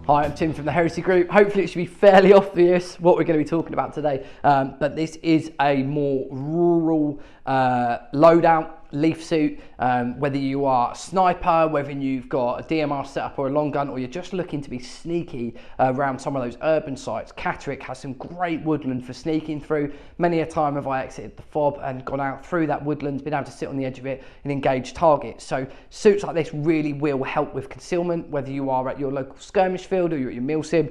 Hi, I'm Tim from the Heresy Group. Hopefully it should be fairly obvious what we're going to be talking about today, but this is a more rural loadout leaf suit, whether you are a sniper, whether you've got a DMR setup or a long gun, or you're just looking to be sneaky around some of those urban sites. Catterick has some great woodland for sneaking through. Many a time have I exited the fob and gone out through that woodland, been able to sit on the edge of it and engage targets. So suits like this really will help with concealment, whether you are at your local skirmish field or you're at your mil sim.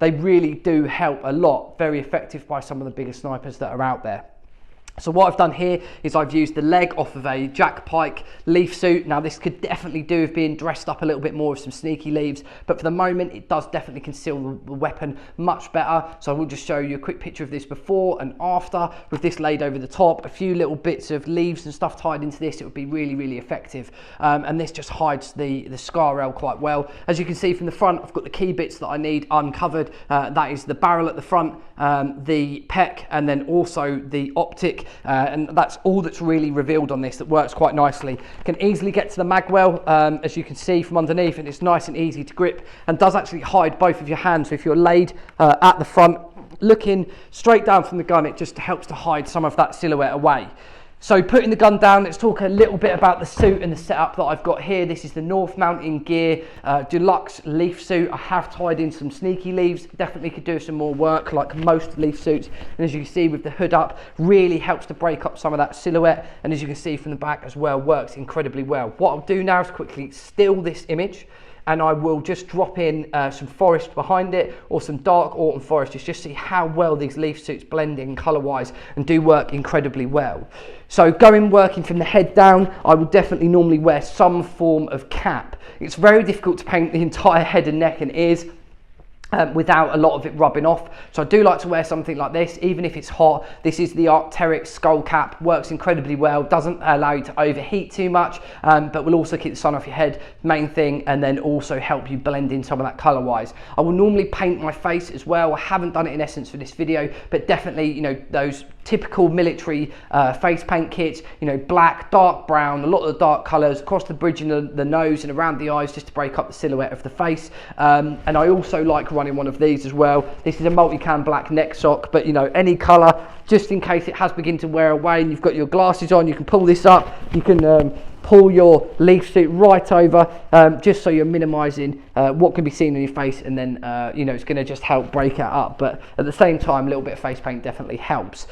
They really do help a lot, very effective by some of the bigger snipers that are out there. So what I've done here is I've used the leg off of a Jack Pike leaf suit. Now this could definitely do with being dressed up a little bit more with some sneaky leaves, but for the moment it does definitely conceal the weapon much better. So I will just show you a quick picture of this before and after with this laid over the top. A few little bits of leaves and stuff tied into this, it would be really effective. And this just hides the scar rail quite well. As you can see from the front, I've got the key bits that I need uncovered. That is the barrel at the front, the PEC, and then also the optic. And that's all that's really revealed on this. That works quite nicely. Can easily get to the magwell, as you can see from underneath, and it's nice and easy to grip and does actually hide both of your hands. So if you're laid at the front looking straight down from the gun, it just helps to hide some of that silhouette away. So putting the gun down, let's talk a little bit about the suit and the setup that I've got here. This is the North Mountain Gear Deluxe leaf suit. I have tied in some sneaky leaves, definitely could do some more work like most leaf suits. And as you can see with the hood up, really helps to break up some of that silhouette. And as you can see from the back as well, works incredibly well. What I'll do now is quickly still this image, and I will just drop in some forest behind it or some dark autumn forest, just see how well these leaf suits blend in colour wise and do work incredibly well. So working from the head down, I will definitely normally wear some form of cap. It's very difficult to paint the entire head and neck and ears without a lot of it rubbing off. So I do like to wear something like this, even if it's hot. This is the Arc'teryx skull cap, works incredibly well, doesn't allow you to overheat too much, but will also keep the sun off your head, main thing, and then also help you blend in some of that color wise. I will normally paint my face as well. I haven't done it in essence for this video, but definitely, you know, those typical military face paint kits, you know, black, dark brown, a lot of the dark colors across the bridge and the nose and around the eyes, just to break up the silhouette of the face. And I also like running one of these as well. This is a multicam black neck sock, but you know, any color, just in case it has begun to wear away and you've got your glasses on, you can pull this up, you can pull your leaf suit right over, just so you're minimizing what can be seen on your face, and then you know, it's going to just help break it up, but at the same time a little bit of face paint definitely helps.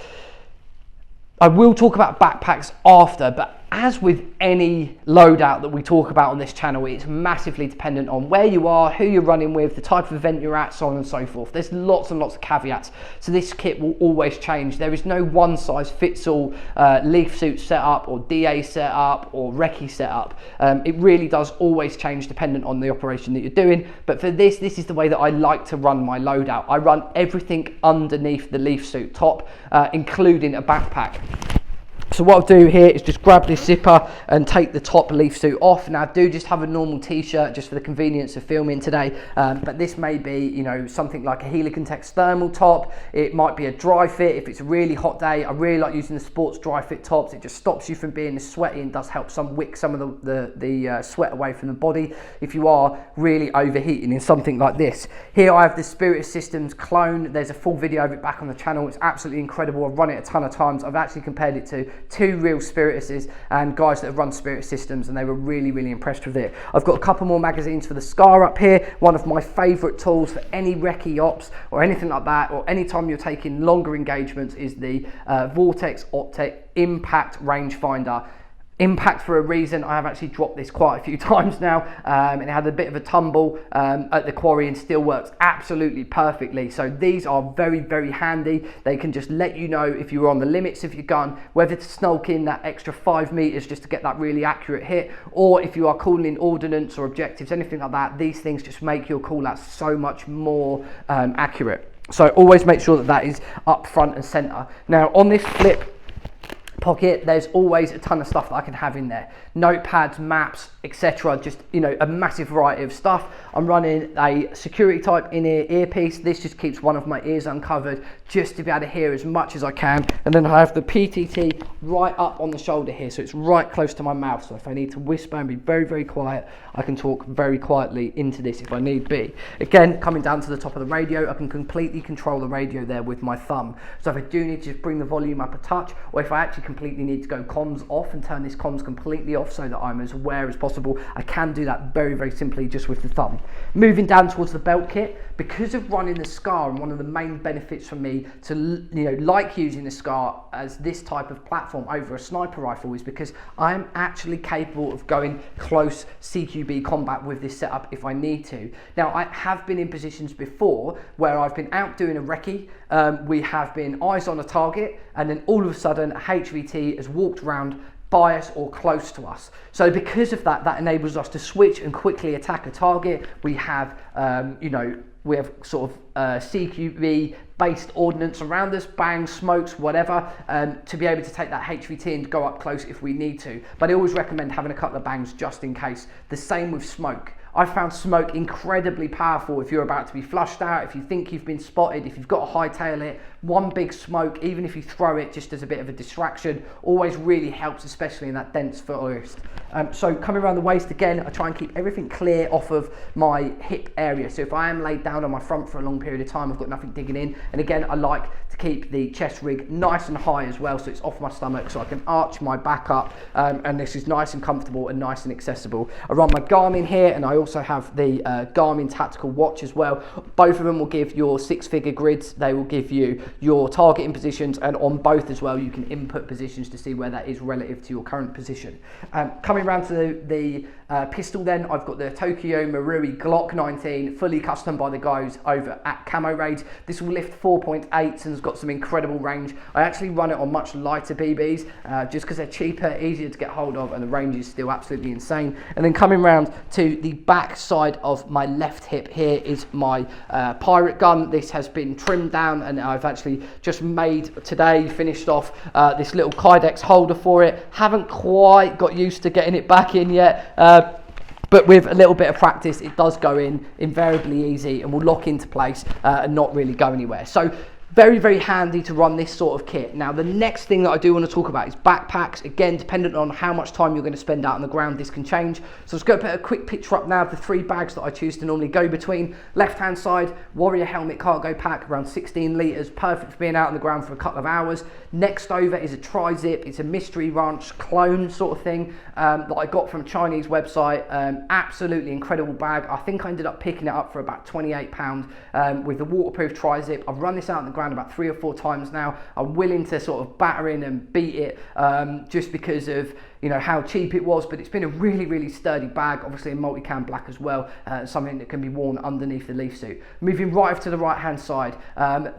I will talk about backpacks after, but as with any loadout that we talk about on this channel, it's massively dependent on where you are, who you're running with, the type of event you're at, so on and so forth. There's lots and lots of caveats, so this kit will always change. There is no one size fits all leaf suit setup or DA setup or recce setup. It really does always change dependent on the operation that you're doing, but for this is the way that I like to run my loadout. I run everything underneath the leaf suit top, including a backpack. So what I'll do here is just grab this zipper and take the top leaf suit off. Now I do just have a normal t-shirt just for the convenience of filming today, but this may be, you know, something like a Helicontex thermal top. It might be a dry fit if it's a really hot day. I really like using the sports dry fit tops. It just stops you from being sweaty and does help wick some of the sweat away from the body if you are really overheating in something like this. Here I have the Spirit Systems clone. There's a full video of it back on the channel. It's absolutely incredible. I've run it a ton of times. I've actually compared it to two real Spirituses and guys that have run Spirit Systems, and they were really impressed with it. I've got a couple more magazines for the Scar up here. One of my favourite tools for any recce ops or anything like that, or anytime you're taking longer engagements, is the Vortex Optic Impact Rangefinder. Impact for a reason. I have actually dropped this quite a few times now, and it had a bit of a tumble at the quarry and still works absolutely perfectly. So these are very handy. They can just let you know if you're on the limits of your gun, whether to snulk in that extra 5 meters just to get that really accurate hit, or if you are calling in ordnance or objectives, anything like that. These things just make your call out so much more accurate. So always make sure that is up front and center. Now on this flip, pocket, there's always a ton of stuff that I can have in there. Notepads, maps, etc. Just, you know, a massive variety of stuff. I'm running a security type in-ear earpiece. This just keeps one of my ears uncovered just to be able to hear as much as I can. And then I have the PTT right up on the shoulder here, so it's right close to my mouth. So if I need to whisper and be very, very quiet, I can talk very quietly into this if I need be. Again, coming down to the top of the radio, I can completely control the radio there with my thumb. So if I do need to just bring the volume up a touch, or if I actually completely need to go comms off and turn this comms completely off so that I'm as aware as possible, I can do that very, very simply just with the thumb. Moving down towards the belt kit, because of running the SCAR, and one of the main benefits for me to, you know, like using the SCAR as this type of platform over a sniper rifle, is because I am actually capable of going close CQB combat with this setup if I need to. Now, I have been in positions before where I've been out doing a recce, we have been eyes on a target, and then all of a sudden a HVT has walked around by us or close to us. So because of that, that enables us to switch and quickly attack a target. We have, you know, we have sort of CQB based ordnance around us, bangs, smokes, whatever, to be able to take that HVT and go up close if we need to. But I always recommend having a couple of bangs just in case. The same with smoke. I found smoke incredibly powerful if you're about to be flushed out, if you think you've been spotted, if you've got to hightail it. One big smoke, even if you throw it just as a bit of a distraction, always really helps, especially in that dense forest. So coming around the waist again, I try and keep everything clear off of my hip area. So if I am laid down on my front for a long period of time, I've got nothing digging in. And again, I like to keep the chest rig nice and high as well, so it's off my stomach, so I can arch my back up, and this is nice and comfortable and nice and accessible. I run my Garmin here, and I also have the Garmin tactical watch as well. Both of them will give your 6-figure grids. They will give you your targeting positions, and on both as well you can input positions to see where that is relative to your current position. Coming around to the pistol then, I've got the Tokyo Marui Glock 19, fully custom by the guys over at Camo Raids. This will lift 4.8 and has got some incredible range. I actually run it on much lighter BBs just because they're cheaper, easier to get hold of, and the range is still absolutely insane. And then coming around to the back side of my left hip, here is my pirate gun. This has been trimmed down, and I've actually just made today, finished off this little Kydex holder for it. Haven't quite got used to getting it back in yet, but with a little bit of practice, it does go in invariably easy and will lock into place and not really go anywhere. So very, very handy to run this sort of kit. Now, the next thing that I do want to talk about is backpacks. Again, dependent on how much time you're going to spend out on the ground, this can change. So let's go put a quick picture up now of the 3 bags that I choose to normally go between. Left-hand side, Warrior Helmet cargo pack, around 16 litres, perfect for being out on the ground for a couple of hours. Next over is a tri-zip. It's a Mystery Ranch clone sort of thing that I got from a Chinese website. Absolutely incredible bag. I think I ended up picking it up for about £28 with the waterproof tri-zip. I've run this out on the ground about 3 or 4 times now. I'm willing to sort of batter in and beat it just because of, you know, how cheap it was, but it's been a really, really sturdy bag, obviously in multicam black as well, something that can be worn underneath the leaf suit. Moving right over to the right hand side,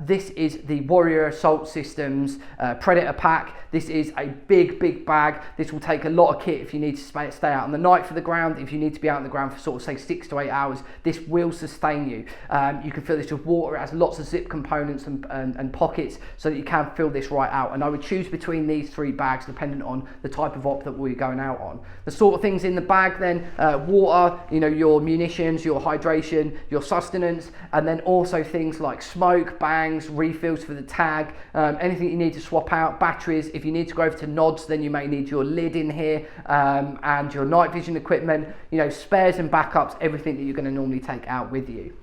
this is the Warrior Assault Systems Predator pack. This is a big, big bag. This will take a lot of kit if you need to stay out on the night for the ground. If you need to be out on the ground for sort of say 6 to 8 hours, this will sustain you. You can fill this with water. It has lots of zip components and pockets so that you can fill this right out. And I would choose between these 3 bags depending on the type of op that we're going out on. The sort of things in the bag then, water, you know, your munitions, your hydration, your sustenance, and then also things like smoke, bangs, refills for the tag, anything you need to swap out, batteries. If you need to go over to nods, then you may need your lid in here, and your night vision equipment, you know, spares and backups, everything that you're going to normally take out with you.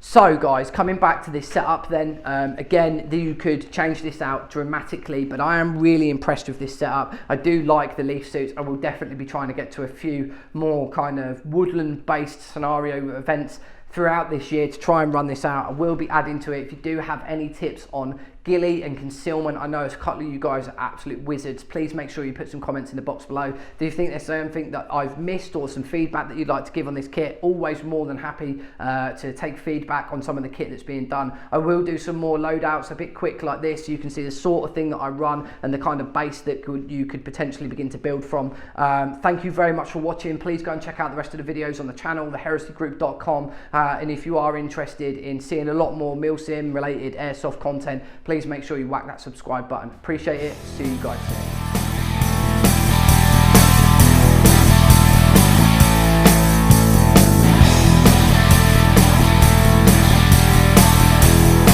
So guys, coming back to this setup then, again, you could change this out dramatically, but I am really impressed with this setup. I do like the leaf suits. I will definitely be trying to get to a few more kind of woodland based scenario events throughout this year to try and run this out. I will be adding to it. If you do have any tips on ghillie and concealment, I know a couple of you guys are absolute wizards. Please make sure you put some comments in the box below. Do you think there's something that I've missed or some feedback that you'd like to give on this kit? Always more than happy to take feedback on some of the kit that's being done. I will do some more loadouts a bit quick like this so you can see the sort of thing that I run and the kind of base that you could potentially begin to build from. Thank you very much for watching. Please go and check out the rest of the videos on the channel, theheresygroup.com, and if you are interested in seeing a lot more milsim related airsoft content, please make sure you whack that subscribe button. Appreciate it. See you guys soon.